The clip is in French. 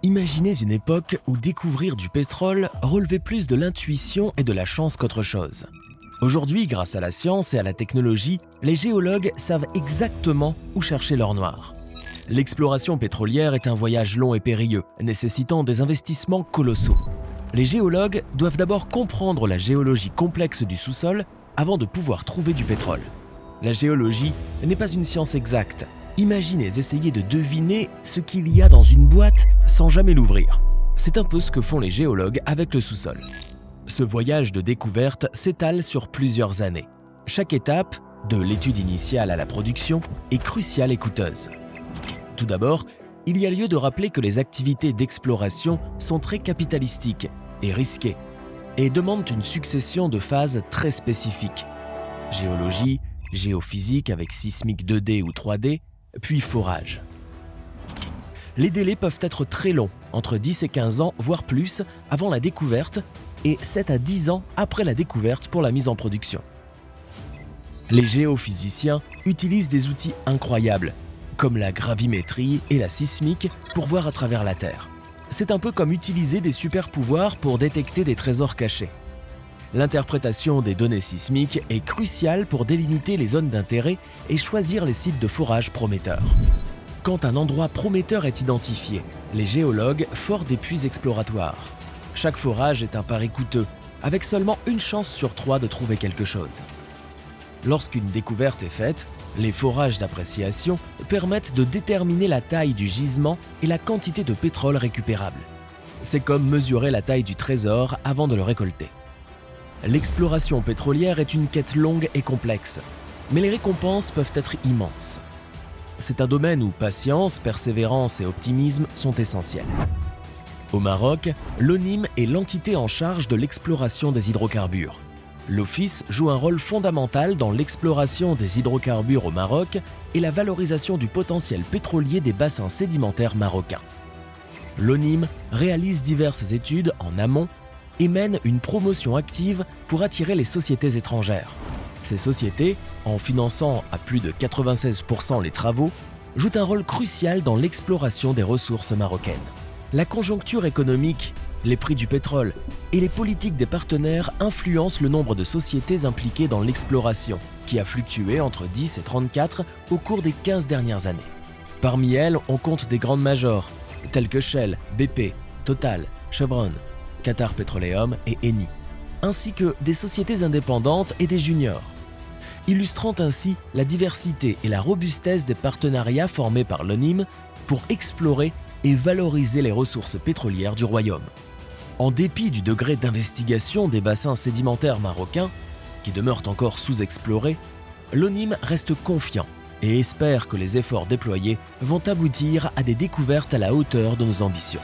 Imaginez une époque où découvrir du pétrole relevait plus de l'intuition et de la chance qu'autre chose. Aujourd'hui, grâce à la science et à la technologie, les géologues savent exactement où chercher l'or noir. L'exploration pétrolière est un voyage long et périlleux, nécessitant des investissements colossaux. Les géologues doivent d'abord comprendre la géologie complexe du sous-sol avant de pouvoir trouver du pétrole. La géologie n'est pas une science exacte. Imaginez essayer de deviner ce qu'il y a dans une boîte sans jamais l'ouvrir. C'est un peu ce que font les géologues avec le sous-sol. Ce voyage de découverte s'étale sur plusieurs années. Chaque étape, de l'étude initiale à la production, est cruciale et coûteuse. Tout d'abord, il y a lieu de rappeler que les activités d'exploration sont très capitalistiques et risquées et demandent une succession de phases très spécifiques. Géologie, géophysique avec sismique 2D ou 3D, puis forage. Les délais peuvent être très longs, entre 10 et 15 ans, voire plus, avant la découverte et 7 à 10 ans après la découverte pour la mise en production. Les géophysiciens utilisent des outils incroyables, comme la gravimétrie et la sismique pour voir à travers la Terre. C'est un peu comme utiliser des super-pouvoirs pour détecter des trésors cachés. L'interprétation des données sismiques est cruciale pour délimiter les zones d'intérêt et choisir les sites de forage prometteurs. Quand un endroit prometteur est identifié, les géologues forent des puits exploratoires. Chaque forage est un pari coûteux, avec seulement une chance sur 3 de trouver quelque chose. Lorsqu'une découverte est faite, les forages d'appréciation permettent de déterminer la taille du gisement et la quantité de pétrole récupérable. C'est comme mesurer la taille du trésor avant de le récolter. L'exploration pétrolière est une quête longue et complexe, mais les récompenses peuvent être immenses. C'est un domaine où patience, persévérance et optimisme sont essentiels. Au Maroc, l'ONIM est l'entité en charge de l'exploration des hydrocarbures. L'office joue un rôle fondamental dans l'exploration des hydrocarbures au Maroc et la valorisation du potentiel pétrolier des bassins sédimentaires marocains. L'ONIM réalise diverses études en amont et mène une promotion active pour attirer les sociétés étrangères. Ces sociétés, en finançant à plus de 96% les travaux, jouent un rôle crucial dans l'exploration des ressources marocaines. La conjoncture économique, les prix du pétrole et les politiques des partenaires influencent le nombre de sociétés impliquées dans l'exploration, qui a fluctué entre 10 et 34 au cours des 15 dernières années. Parmi elles, on compte des grandes majors, telles que Shell, BP, Total, Chevron, Qatar Petroleum et Eni, ainsi que des sociétés indépendantes et des juniors, illustrant ainsi la diversité et la robustesse des partenariats formés par l'ONIM pour explorer et valoriser les ressources pétrolières du royaume. En dépit du degré d'investigation des bassins sédimentaires marocains, qui demeurent encore sous-explorés, l'ONIM reste confiant et espère que les efforts déployés vont aboutir à des découvertes à la hauteur de nos ambitions.